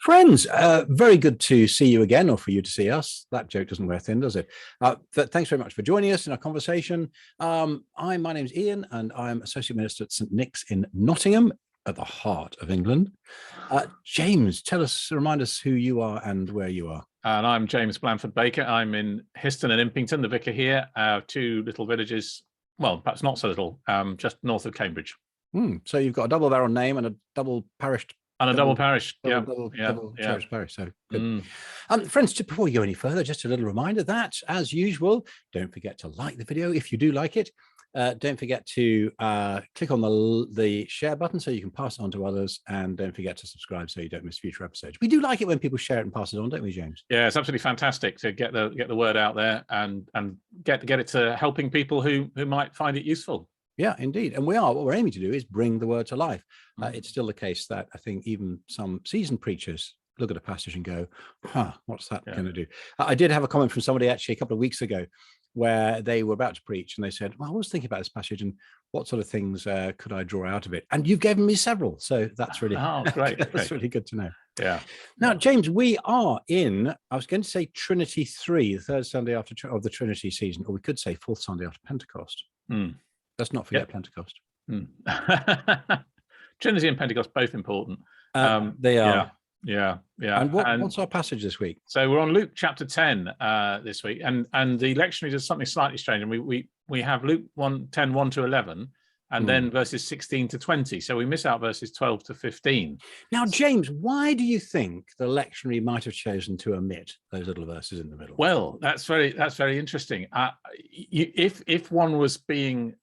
Friends, very good to see you again, or for you to see us. That joke doesn't wear thin, does it? But thanks very much for joining us in our conversation. My name's Ian, and I'm Associate Minister at St Nick's in Nottingham, at the heart of England. James, remind us who you are and where you are. And I'm James Blandford Baker. I'm in Histon and Impington, the vicar here, two little villages, well, perhaps not so little, just north of Cambridge. So you've got a double barrel name and a double parish. And a double parish, double church parish. So good. Friends, before we go any further, just a little reminder that, as usual, don't forget to like the video if you do like it. Don't forget to click on the share button so you can pass it on to others, and don't forget to subscribe so you don't miss future episodes. We do like it when people share it and pass it on, don't we, James? Yeah, it's absolutely fantastic to get the word out there and get it to helping people who might find it useful. Yeah, indeed. And what we're aiming to do is bring the word to life. It's still the case that I think even some seasoned preachers look at a passage and go, what's that going to do? I did have a comment from somebody actually a couple of weeks ago where they were about to preach and they said, well, I was thinking about this passage and what sort of things could I draw out of it? And you've given me several. So that's really, great. That's really good to know. Yeah. Now, James, we are in, I was going to say Trinity 3, the third Sunday of the Trinity season, or we could say fourth Sunday after Pentecost. Let's not forget Pentecost. Trinity and Pentecost, both important. They are. Yeah. And what's our passage this week? So we're on Luke chapter 10 this week, and the lectionary does something slightly strange. And we have Luke 10, 1 to 11, and then verses 16 to 20. So we miss out verses 12 to 15. Now, James, why do you think the lectionary might have chosen to omit those little verses in the middle? Well, that's very interesting. If one was being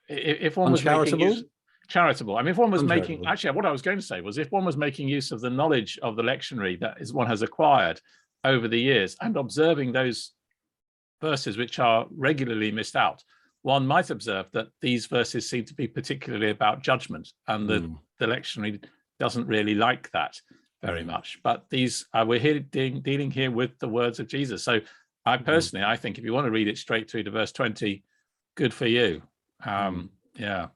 if one was making charitable. I mean, if one was making, actually, what I was going to say was if one was making use of the knowledge of the lectionary that one has acquired over the years and observing those verses which are regularly missed out, one might observe that these verses seem to be particularly about judgment, and the lectionary doesn't really like that very much. But these we're here dealing here with the words of Jesus. So I personally, I think if you want to read it straight through to verse 20, good for you. Yeah.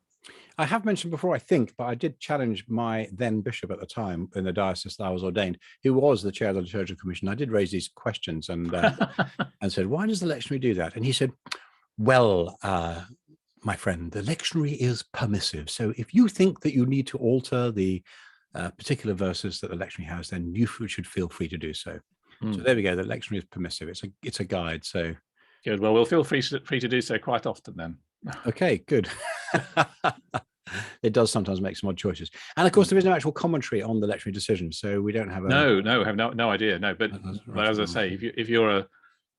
I have mentioned before, I think, but I did challenge my then bishop at the time in the diocese that I was ordained, who was the chair of the liturgical commission. I did raise these questions and and said, why does the lectionary do that? And he said, well, my friend, the lectionary is permissive. So if you think that you need to alter the particular verses that the lectionary has, then you should feel free to do so. So there we go. The lectionary is permissive. It's a guide. So good. Well, we'll feel free to do so quite often then. Okay, good. It does sometimes make some odd choices, and of course there is no actual commentary on the lectionary decision, so we don't have no idea. No, but as I say, if you're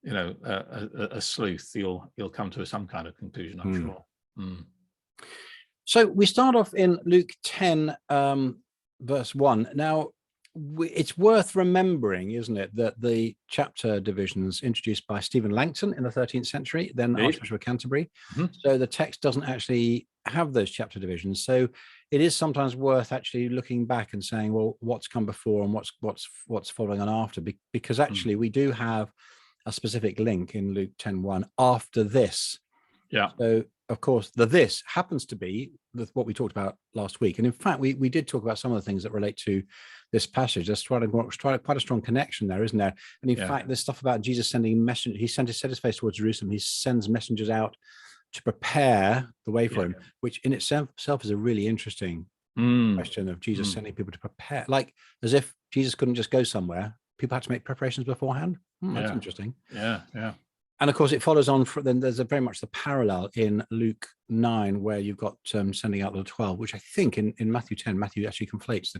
a sleuth, you'll come to some kind of conclusion, I'm sure. So we start off in Luke 10, verse 1. Now, it's worth remembering, isn't it, that the chapter divisions introduced by Stephen Langton in the 13th century, then Archbishop of Canterbury. So the text doesn't actually have those chapter divisions. So it is sometimes worth actually looking back and saying, well, what's come before and what's following on after, because actually we do have a specific link in Luke 10:1 after this. Yeah. So of course, this happens to be what we talked about last week. And in fact, we did talk about some of the things that relate to this passage. There's quite a strong connection there, isn't there? And in fact, there's stuff about Jesus sending messengers. He set his face towards Jerusalem. He sends messengers out to prepare the way for him, which in itself is a really interesting question of Jesus sending people to prepare, like as if Jesus couldn't just go somewhere. People had to make preparations beforehand. That's interesting. Yeah. And of course, it follows on. Then there's very much the parallel in Luke 9, where you've got sending out the 12, which I think in Matthew 10, Matthew actually conflates the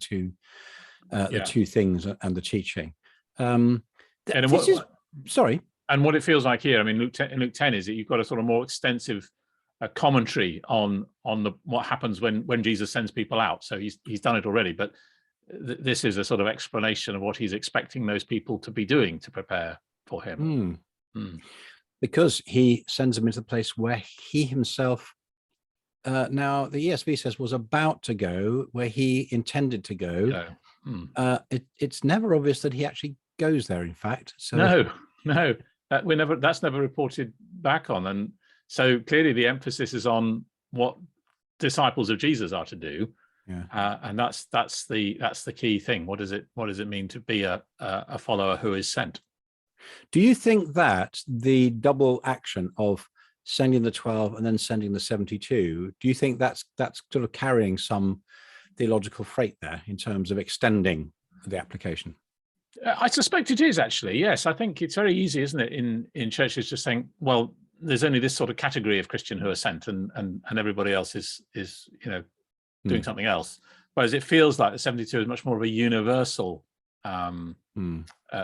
two things and the teaching. Sorry. And what it feels like here, I mean, Luke 10 is that you've got a sort of more extensive commentary on what happens when Jesus sends people out. So he's done it already, but this is a sort of explanation of what he's expecting those people to be doing to prepare for him. Because he sends them into the place where he himself, now the ESV says, was about to go, where he intended to go. It's never obvious that he actually goes there, in fact. So no, that's never reported back on. And so clearly the emphasis is on what disciples of Jesus are to do. And that's the key thing. What does it mean to be a follower who is sent? Do you think that the double action of sending the 12 and then sending the 72, do you think that's sort of carrying some theological freight there in terms of extending the application? I suspect it is, actually. Yes, I think it's very easy, isn't it, in churches just saying, well, there's only this sort of category of Christian who are sent, and everybody else is doing something else. Whereas it feels like the 72 is much more of a universal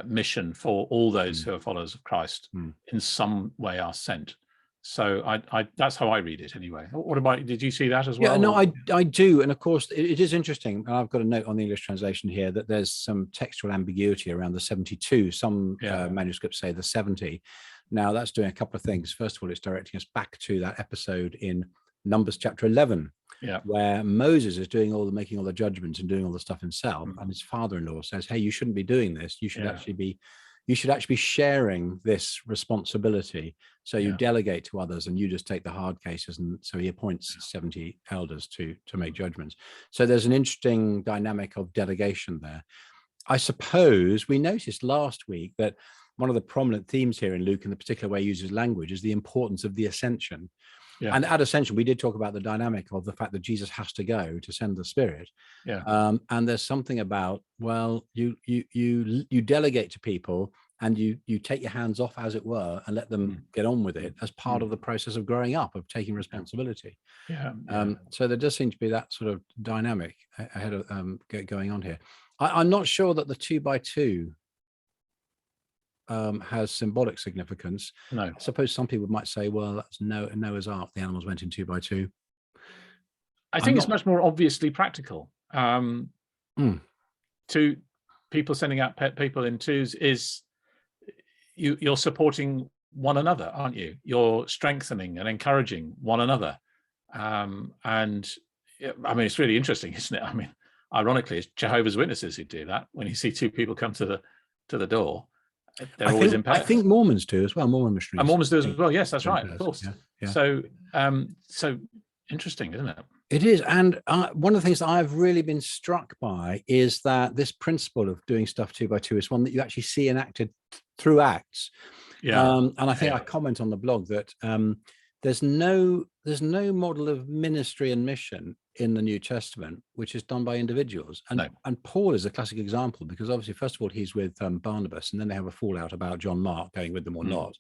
mission for all those who are followers of Christ in some way are sent. So that's how I read it anyway. What about, did you see that as well? Yeah, no, I do. And of course, it is interesting. And I've got a note on the English translation here that there's some textual ambiguity around the 72. Some manuscripts say the 70. Now, that's doing a couple of things. First of all, it's directing us back to that episode in Numbers chapter 11, where Moses is making all the judgments and doing all the stuff himself. And his father-in-law says, hey, you shouldn't be doing this. You should actually be sharing this responsibility. So you delegate to others and you just take the hard cases. And so he appoints 70 elders to make judgments. So there's an interesting dynamic of delegation there. I suppose we noticed last week that one of the prominent themes here in Luke, in the particular way he uses language, is the importance of the ascension. And at Ascension, we did talk about the dynamic of the fact that Jesus has to go to send the Spirit. And there's something about, well, you delegate to people and you take your hands off, as it were, and let them get on with it as part of the process of growing up, of taking responsibility. So there does seem to be that sort of dynamic ahead of going on here. I'm not sure that the 2 by 2 has symbolic significance. No. I suppose some people might say, well, that's Noah's Ark. The animals went in 2 by 2. I think it's much more obviously practical. To people sending out people in twos is you're supporting one another, aren't you? You're strengthening and encouraging one another. And I mean, it's really interesting, isn't it? I mean, ironically, it's Jehovah's Witnesses who do that. When you see 2 people come to the door, they're always in pairs. I think Mormons do as well. Mormon missionaries. And Mormons do as well. Yes, that's right. Of course. So, so interesting, isn't it? It is. And one of the things that I've really been struck by is that this principle of doing stuff 2 by 2 is one that you actually see enacted through Acts. And I think I comment on the blog that there's no model of ministry and mission in the New Testament which is done by individuals. And Paul is a classic example, because obviously, first of all, he's with Barnabas, and then they have a fallout about John Mark going with them or not.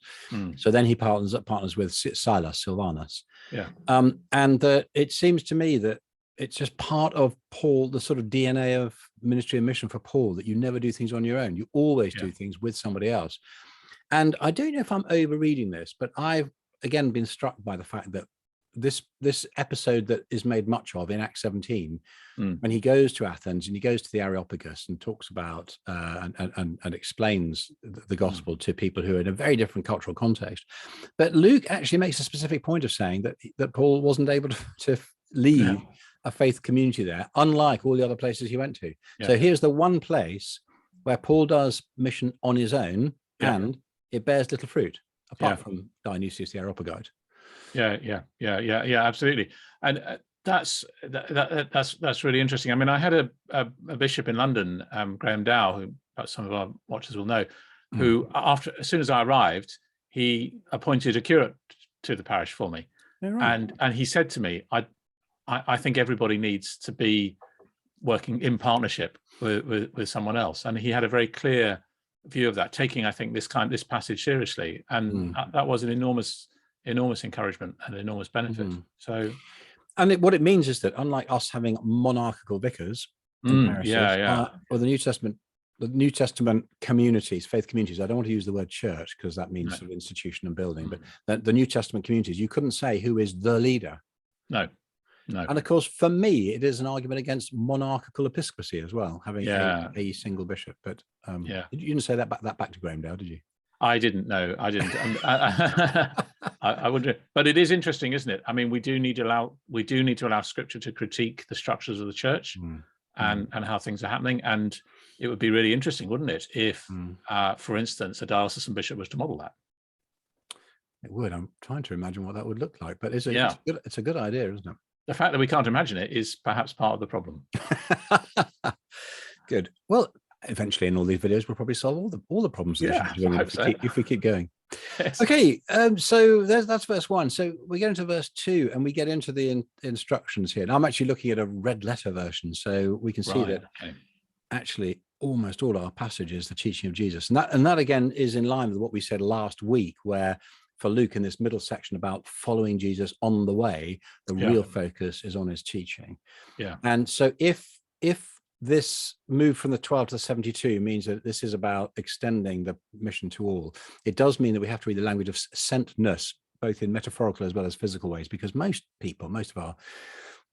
So then he partners with Silas, Silvanus. And it seems to me that it's just part of Paul, the sort of DNA of ministry and mission for Paul, that you never do things on your own. You always do things with somebody else. And I don't know if I'm overreading this, but I've again been struck by the fact that this episode that is made much of in Acts 17, when he goes to Athens and he goes to the Areopagus and talks about and explains the gospel to people who are in a very different cultural context. But Luke actually makes a specific point of saying that Paul wasn't able to leave a faith community there, unlike all the other places he went to. So here's the one place where Paul does mission on his own, and it bears little fruit, apart from Dionysius the Areopagite. Absolutely. And that's really interesting. I mean, I had a bishop in London, Graham Dow, who perhaps some of our watchers will know, who as soon as I arrived, he appointed a curate to the parish for me. And he said to me, I think everybody needs to be working in partnership with someone else. And he had a very clear view of that, taking, I think, this passage seriously. And that was an enormous encouragement and an enormous benefit. So, and what it means is that, unlike us having monarchical vicars in parishes, or the New Testament communities, faith communities, I don't want to use the word church because that means sort of institution and building, but the New Testament communities, you couldn't say who is the leader. No. And of course, for me, it is an argument against monarchical episcopacy as well, having a single bishop. But you didn't say that back to Graham Dow, did you? I didn't know. I didn't. I wonder, but it is interesting, isn't it? I mean, we do need to allow Scripture to critique the structures of the church and how things are happening. And it would be really interesting, wouldn't it, if, for instance, a diocesan bishop was to model that? It would. I'm trying to imagine what that would look like, but it's a good idea, isn't it? the fact that we can't imagine it is perhaps part of the problem. Good. Well, eventually in all these videos, we'll probably solve all the problems if we keep going. Yes. Okay, so that's verse 1. So we get into verse 2 and we get into the instructions here. And I'm actually looking at a red letter version, so we can see that actually almost all our passages, the teaching of Jesus. And that again is in line with what we said last week, where for Luke in this middle section about following Jesus on the way, the real focus is on his teaching. Yeah. And so if this move from the 12 to the 72 means that this is about extending the mission to all, it does mean that we have to read the language of sentness, both in metaphorical as well as physical ways, because most of our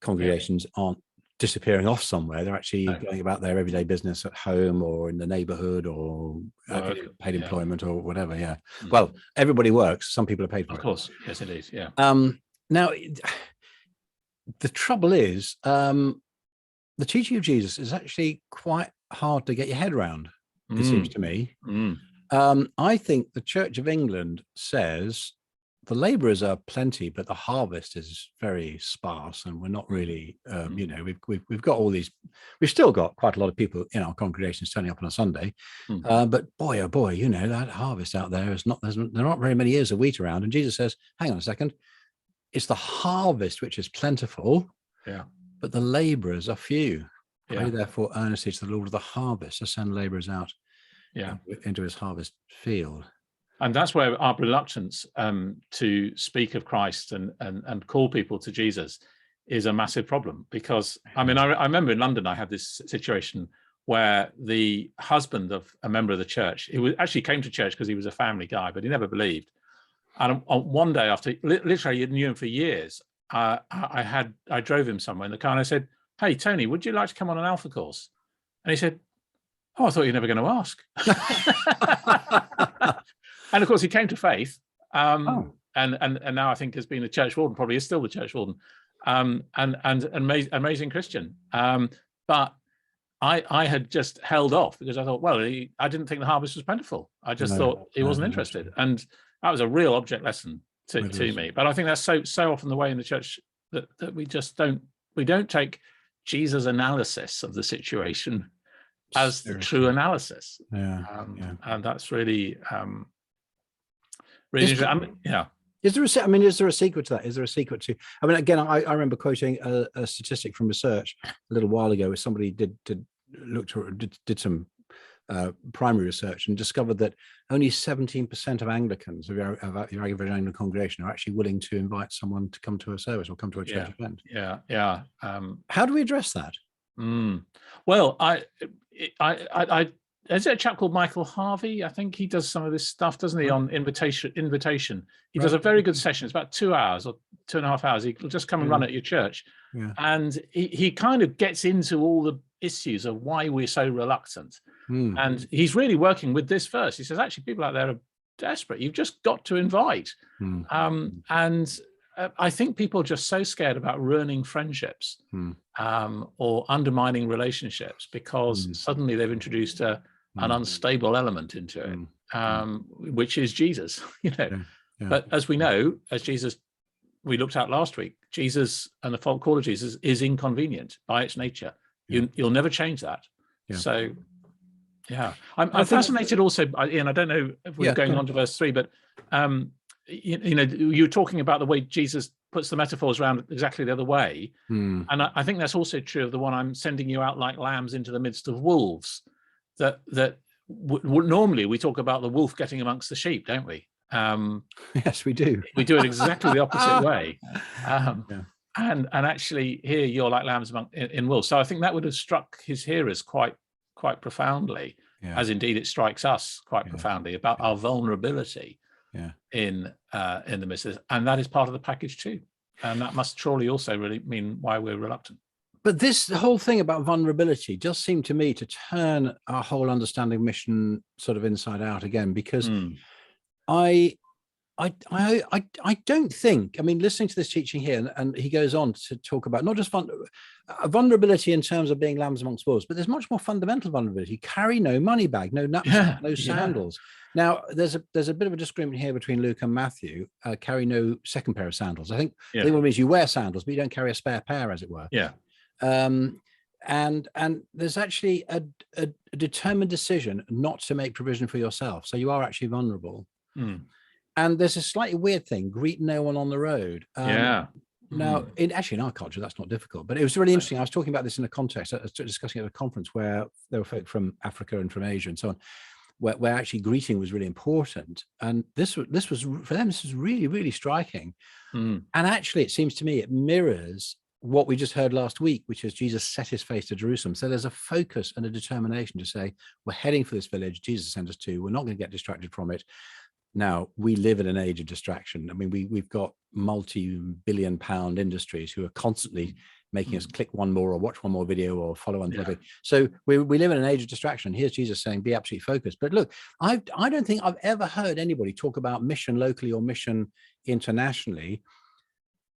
congregations aren't disappearing off somewhere. They're actually going about their everyday business at home or in the neighborhood or paid employment or whatever. Yeah. Mm-hmm. Well, everybody works. Some people are paid for it. Of course. Yes, it is. Yeah. Now, the trouble is, the teaching of Jesus is actually quite hard to get your head around, it seems to me. I think the Church of England says the laborers are plenty, but the harvest is very sparse, and we're not really, we've got all these, we've still got quite a lot of people in our congregations turning up on a Sunday, but boy, oh boy, that harvest out there is not, there are not very many ears of wheat around. And Jesus says, hang on a second, it's the harvest which is plentiful, but the laborers are few. Pray therefore earnestly to the Lord of the harvest to send laborers out into his harvest field. And that's where our reluctance to speak of Christ and call people to Jesus is a massive problem. Because I remember in London, I had this situation where the husband of a member of the church, he actually came to church because he was a family guy, but he never believed. And on one day after, literally you knew him for years, I drove him somewhere in the car and I said, "Hey, Tony, would you like to come on an Alpha course?" And he said, "Oh, I thought you were never going to ask." And of course, he came to faith, and now I think has been a church warden, probably is still the church warden, and amazing Christian. But I had just held off because I thought, well, I didn't think the harvest was plentiful. I just thought he wasn't interested, and that was a real object lesson to me. But I think that's so often the way in the church that we just don't take Jesus' analysis of the situation as the true analysis. And that's really really interesting. Is there a secret to that? Is there a secret to? Again, I remember quoting a statistic from research a little while ago, where somebody did some primary research and discovered that only 17% of Anglicans, of your average Anglican congregation, are actually willing to invite someone to come to a service or come to a church event. How do we address that? Well, is it a chap called Michael Harvey? I think he does some of this stuff, doesn't he, on invitation. He does a very good session. It's about 2 hours or 2.5 hours. He'll just come and run at your church. And he kind of gets into all the issues of why we're so reluctant. And he's really working with this verse. He says, actually, people out there are desperate. You've just got to invite. And I think people are just so scared about ruining friendships or undermining relationships because suddenly they've introduced an unstable element into it, which is Jesus. But as we know, as Jesus, we looked at last week, Jesus and the folk call of Jesus is inconvenient by its nature. You'll never change that. So, I'm fascinated also, Ian, I don't know if we're going on to verse 3, but you're talking about the way Jesus puts the metaphors around exactly the other way. And I think that's also true of the one, I'm sending you out like lambs into the midst of wolves, that normally we talk about the wolf getting amongst the sheep, don't we? Yes, we do. We do it exactly the opposite way. And actually here you're like lambs in wolves. So I think that would have struck his hearers quite profoundly, as indeed it strikes us quite profoundly, about our vulnerability in the midst of this. And that is part of the package too. And that must surely also really mean why we're reluctant. But this whole thing about vulnerability does seem to me to turn our whole understanding of mission sort of inside out again, because I I don't think, I mean, listening to this teaching here, and he goes on to talk about not just vulnerability in terms of being lambs amongst wolves, but there's much more fundamental vulnerability. Carry no money bag, no knapsack, no sandals. Now, there's a bit of a disagreement here between Luke and Matthew. Carry no second pair of sandals. I think what it means you wear sandals, but you don't carry a spare pair, as it were. And there's actually a determined decision not to make provision for yourself. So you are actually vulnerable. And there's a slightly weird thing: greet no one on the road. Now, in our culture, that's not difficult, but it was really interesting. I was talking about this in a context. I was discussing at a conference where there were folk from Africa and from Asia and so on, where actually greeting was really important. And this was for them. This was really, really striking. And actually, it seems to me it mirrors what we just heard last week, which is Jesus set his face to Jerusalem. So there's a focus and a determination to say, we're heading for this village Jesus sent us to. We're not going to get distracted from it. Now, we live in an age of distraction. I mean, we've got multi-billion-pound industries who are constantly making us click one more or watch one more video or follow on. So we live in an age of distraction. Here's Jesus saying, be absolutely focused. But look, I don't think I've ever heard anybody talk about mission locally or mission internationally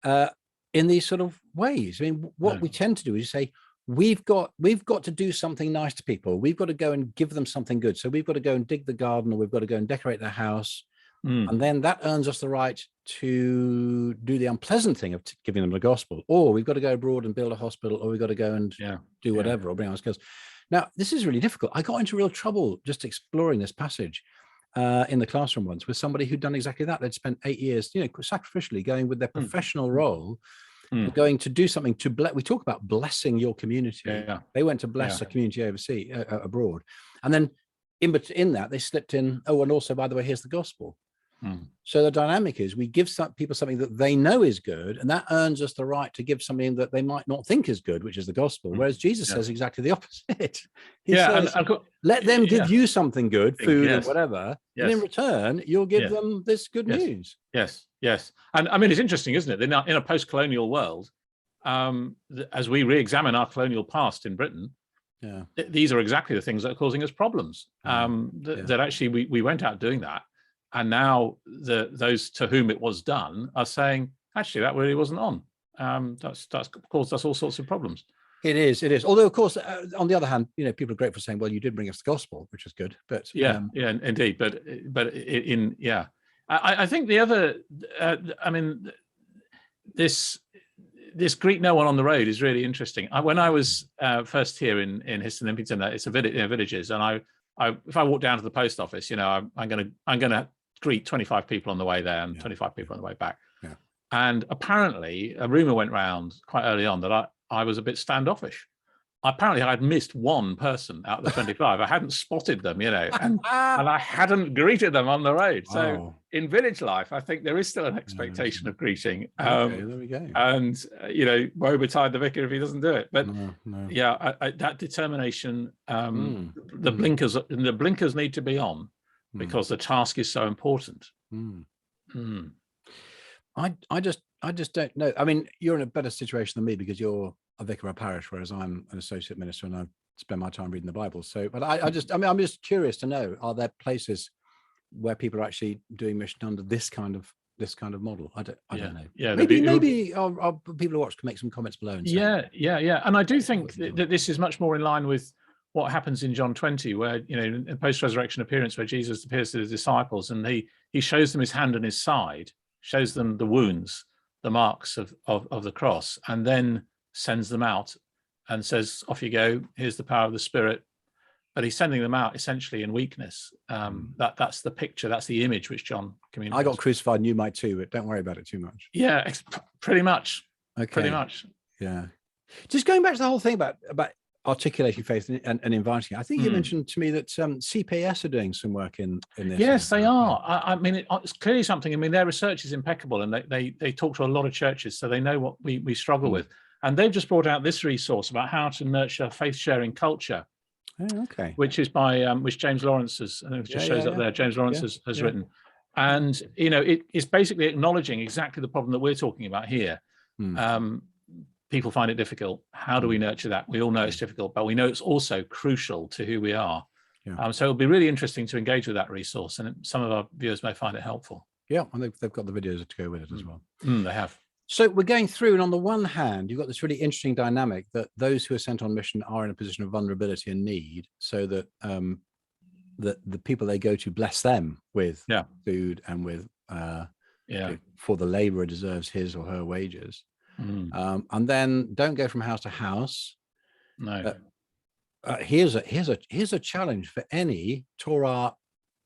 in these sort of ways. I mean, what we tend to do is say, we've got to do something nice to people. We've got to go and give them something good. So we've got to go and dig the garden, or we've got to go and decorate their house. And then that earns us the right to do the unpleasant thing of giving them the gospel. Or we've got to go abroad and build a hospital, or we've got to go and do whatever, or bring our skills. Now, this is really difficult. I got into real trouble just exploring this passage in the classroom once with somebody who'd done exactly that. They'd spent 8 years, sacrificially going with their professional role, going to do something to we talk about blessing your community. They went to bless a community overseas, abroad, and then in that they slipped in, and also, by the way, here's the gospel. So the dynamic is we give people something that they know is good, and that earns us the right to give something that they might not think is good, which is the gospel. Whereas Jesus says exactly the opposite. He says, let them give you something good, food or whatever, and in return, you'll give them this good news. Yes. And I mean, it's interesting, isn't it? In a post-colonial world, as we re-examine our colonial past in Britain, these are exactly the things that are causing us problems. That actually we went out doing that. And now those to whom it was done are saying, actually, that really wasn't on. That's caused us all sorts of problems. It is. Although, of course, on the other hand, people are grateful, saying, well, you did bring us the gospel, which is good. But indeed. But I think the other, this greet no one on the road is really interesting. When I was first here in Histon Impington, it's a villages, and if I walk down to the post office, I'm gonna greet 25 people on the way there and 25 people on the way back. And apparently, a rumor went round quite early on that I was a bit standoffish. Apparently, I'd missed one person out of the 25. I hadn't spotted them, and I hadn't greeted them on the road. So in village life, I think there is still an expectation of greeting. Okay, there we go. And, woe betide the vicar if he doesn't do it. But that determination, the blinkers need to be on because the task is so important. I just don't know. I mean, you're in a better situation than me because you're a vicar of a parish, whereas I'm an associate minister and I spend my time reading the Bible. So, but I'm just curious to know, are there places where people are actually doing mission under this kind of model? I don't know. Maybe our people who watch can make some comments below. And say, And I do think that this is much more in line with what happens in John 20, where, in a post-resurrection appearance where Jesus appears to the disciples and he shows them his hand and his side, shows them the wounds, the marks of the cross, and then sends them out and says, off you go, here's the power of the Spirit. But he's sending them out essentially in weakness. That's the picture, that's the image which John communicates. I got crucified and you might too, but don't worry about it too much. Yeah, pretty much. Okay. Pretty much. Yeah. Just going back to the whole thing about articulating faith and inviting. I think you mentioned to me that CPS are doing some work in this. Yes, they are. I mean, it's clearly something. I mean, their research is impeccable, and they talk to a lot of churches, so they know what we struggle with. And they've just brought out this resource about how to nurture faith-sharing culture. Oh, okay. Which is by which James Lawrence has, I think it just shows up there. James Lawrence has written, and it is basically acknowledging exactly the problem that we're talking about here. People find it difficult. How do we nurture that? We all know it's difficult, but we know it's also crucial to who we are. So it'll be really interesting to engage with that resource, and some of our viewers may find it helpful. Yeah, and they've got the videos to go with it as well. They have. So we're going through, and on the one hand, you've got this really interesting dynamic that those who are sent on mission are in a position of vulnerability and need, so that the people they go to bless them with food and with for the laborer deserves his or her wages, and then don't go from house to house. No. Here's a challenge for any Torah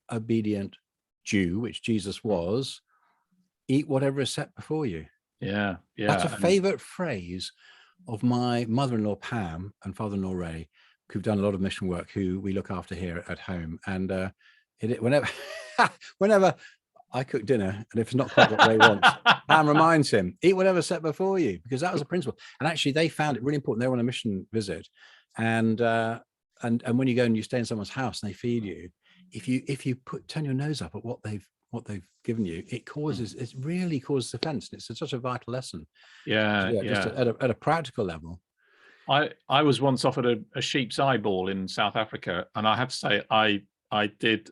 obedient Jew, which Jesus was: eat whatever is set before you. Yeah. That's a favorite phrase of my mother-in-law Pam and father-in-law Ray, who've done a lot of mission work, who we look after here at home. And whenever I cook dinner, and if it's not quite what Ray wants, Pam reminds him, eat whatever's set before you, because that was a principle. And actually they found it really important. They were on a mission visit, and when you go and you stay in someone's house and they feed you, if you turn your nose up at what they've given you, it really causes offense. And it's such a vital lesson. Just at a practical level. I was once offered a sheep's eyeball in South Africa, and I have to say I did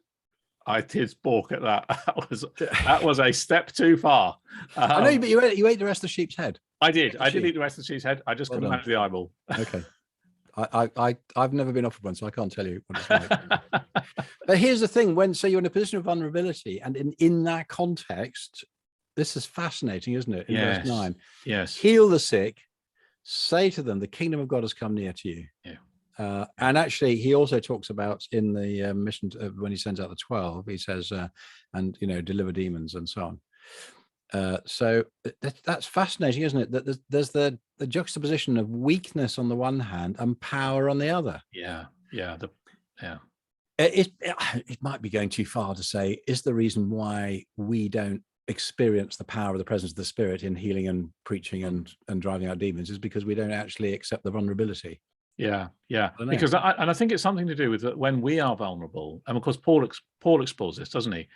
balk at that. That was a step too far. I know, but you ate the rest of the sheep's head. I did eat the rest of the sheep's head. I just couldn't manage the eyeball. Okay. I've never been offered one, so I can't tell you what it's like. But here's the thing: so you're in a position of vulnerability, and in that context, this is fascinating, isn't it? In verse 9, heal the sick, say to them, the kingdom of God has come near to you. And actually, he also talks about in the mission when he sends out the 12, he says, and deliver demons and so on. So that's fascinating, isn't it? That there's the juxtaposition of weakness on the one hand and power on the other. It might be going too far to say, is the reason why we don't experience the power of the presence of the Spirit in healing and preaching and driving out demons is because we don't actually accept the vulnerability. Because I think it's something to do with that when we are vulnerable, and of course Paul explores this, doesn't he?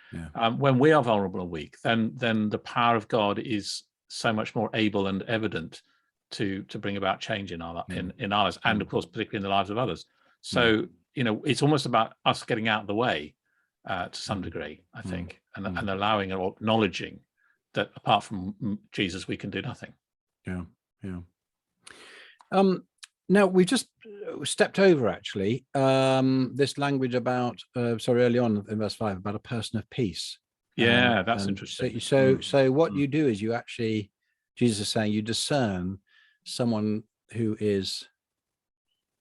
When we are vulnerable and weak, then the power of God is so much more able and evident to bring about change in our lives, and of course particularly in the lives of others. So it's almost about us getting out of the way to some degree, I think, and allowing or acknowledging that apart from Jesus we can do nothing. Now, we've just stepped over, actually, this language about, early on in verse 5, about a person of peace. That's interesting. So what you do is you actually, Jesus is saying, you discern someone who is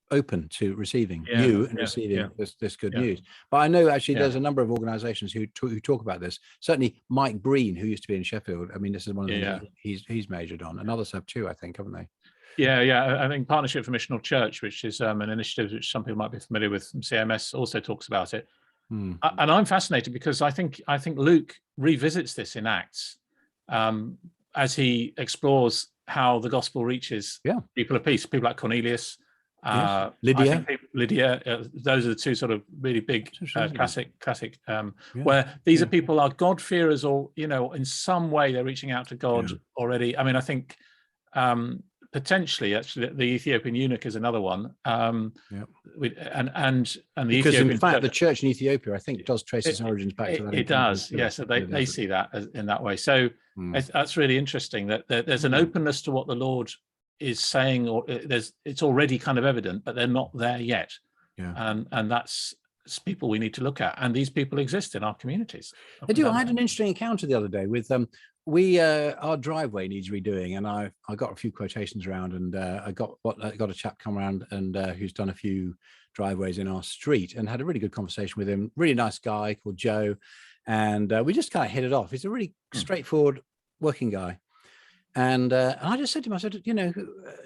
open to receiving you and receiving this good news. But I know actually there's a number of organizations who talk about this. Certainly Mike Breen, who used to be in Sheffield, I mean, this is one of the things he's majored on, and others have too, I think, haven't they? I think Partnership for Missional Church, which is an initiative which some people might be familiar with from CMS, also talks about it. And I'm fascinated because I think Luke revisits this in Acts as he explores how the gospel reaches people of peace, people like Cornelius, Lydia. Those are the two sort of really big classic where these are people are God-fearers, or in some way they're reaching out to God already. I mean, I think potentially, actually, the Ethiopian eunuch is another one. And the because Ethiopian in fact, the church in Ethiopia, I think, does trace its origins back to that. It does, yes. So they see that in that way. So that's really interesting that there's an openness to what the Lord is saying, or it's already kind of evident, but they're not there yet. And that's people we need to look at, and these people exist in our communities. They do. I had an interesting encounter the other day with our driveway needs redoing, and I got a few quotations around, and I got a chap come around and who's done a few driveways in our street, and had a really good conversation with him. Really nice guy called Joe, and we just kind of hit it off. He's a really straightforward working guy. And I just said to him, I said,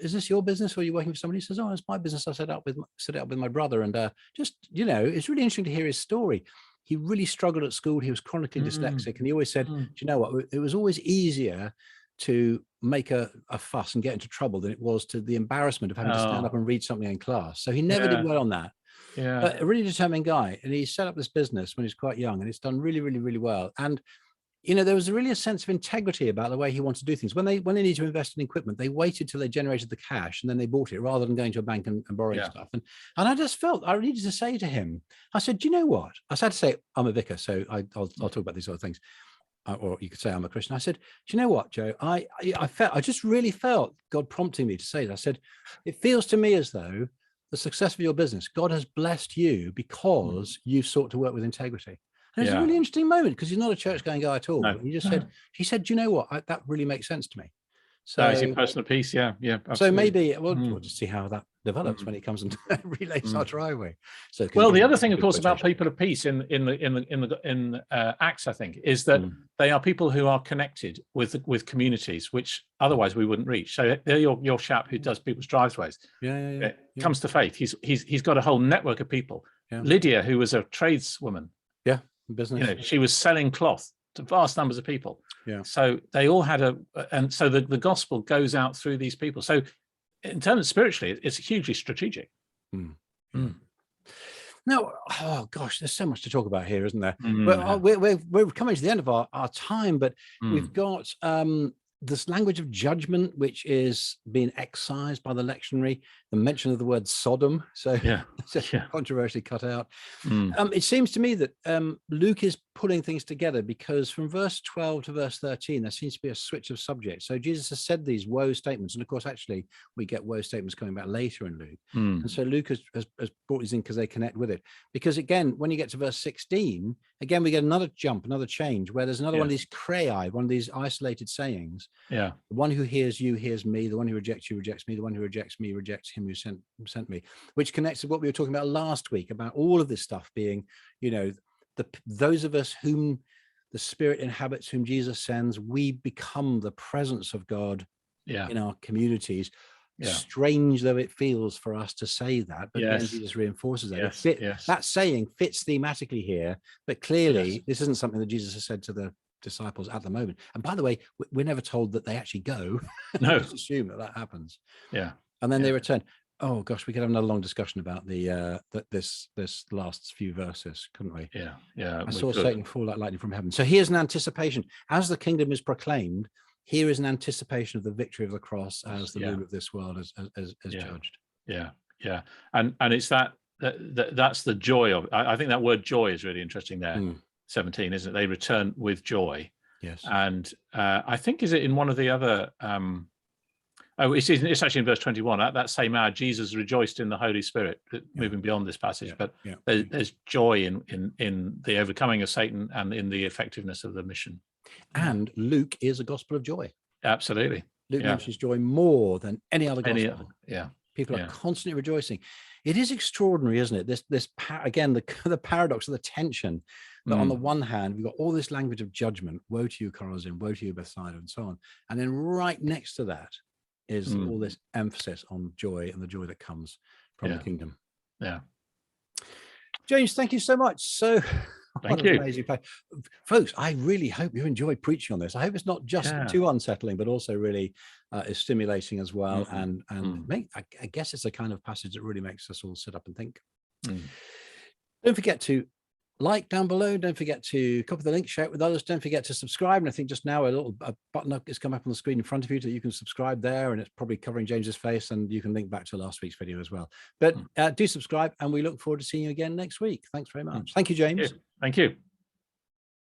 is this your business, or are you working for somebody? He says, oh, it's my business. I set it up with my brother. And it's really interesting to hear his story. He really struggled at school. He was chronically dyslexic. And he always said, do you know what? It was always easier to make a fuss and get into trouble than it was to the embarrassment of having to stand up and read something in class. So he never did well on that. But a really determined guy. And he set up this business when he was quite young, and it's done really, really, really well. And there was really a sense of integrity about the way he wanted to do things. When they need to invest in equipment, they waited till they generated the cash and then they bought it, rather than going to a bank and borrowing stuff. And I just felt I needed to say to him, I said, do you know what? I had to say, I'm a vicar, so I'll talk about these other things. or you could say I'm a Christian. I said, do you know what, Joe? I just really felt God prompting me to say that. I said, it feels to me as though the success of your business, God has blessed you because you've sought to work with integrity. And it's a really interesting moment because he's not a church going guy at all. No, he just said, do you know what? That really makes sense to me. So no, it's in personal peace. Yeah. Absolutely. So maybe we'll just see how that develops when he comes and relays our driveway. So, well, the other thing, of course, about people of peace in Acts, I think, is that they are people who are connected with communities which otherwise we wouldn't reach. So they're your chap who does people's driveways. Comes to faith. He's got a whole network of people. Lydia, who was a tradeswoman. Business. She was selling cloth to vast numbers of people. So they all had and so the gospel goes out through these people. So in terms of spiritually, it's hugely strategic. Now, oh gosh, there's so much to talk about here, isn't there? Well, we're coming to the end of our time, but we've got this language of judgment, which is being excised by the lectionary, the mention of the word Sodom. So controversially cut out. It seems to me that Luke is pulling things together because from verse 12 to verse 13, there seems to be a switch of subject. So Jesus has said these woe statements. And of course, actually, we get woe statements coming back later in Luke. And so Luke has brought these in because they connect with it. Because again, when you get to verse 16, again, we get another jump, another change where there's another one of these krei, one of these isolated sayings. The one who hears you hears me. The one who rejects you rejects me. The one who rejects me rejects him who sent me, which connects to what we were talking about last week about all of this stuff being, those of us whom the Spirit inhabits, whom Jesus sends, we become the presence of God in our communities. Strange though it feels for us to say that, but then Jesus reinforces that. That saying fits thematically here, but clearly this isn't something that Jesus has said to the disciples at the moment. And by the way, we're never told that they actually go. No. Just assume that happens. And then they return. Oh gosh, we could have another long discussion about the this last few verses, couldn't we? I saw Satan fall like lightning from heaven. So here's an anticipation. As the kingdom is proclaimed, here is an anticipation of the victory of the cross as the ruler of this world as judged. And it's that's the joy of. I think that word joy is really interesting there. 17, isn't it? They return with joy. And I think is it in one of the other. It's actually in verse 21. At that same hour, Jesus rejoiced in the Holy Spirit. Moving beyond this passage, but there's joy in the overcoming of Satan and in the effectiveness of the mission. And Luke is a gospel of joy. Absolutely, Luke mentions joy more than any other gospel. People are constantly rejoicing. It is extraordinary, isn't it? This again, the paradox of the tension. That on the one hand, we've got all this language of judgment. Woe to you, Chorazin! Woe to you, Bethsaida, and so on. And then right next to that is all this emphasis on joy and the joy that comes from the kingdom. James, thank you so much. So thank you. Amazing play. Folks, I really hope you enjoyed preaching on this. I hope it's not just too unsettling, but also really is stimulating as well. And I guess it's a kind of passage that really makes us all sit up and think. Don't forget to like down below. Don't forget to copy the link, share it with others. Don't forget to subscribe. And I think just now a button up is come up on the screen in front of you so you can subscribe there, and it's probably covering James's face, and you can link back to last week's video as well. But do subscribe, and we look forward to seeing you again next week. Thanks very much. Thank you, James. Thank you.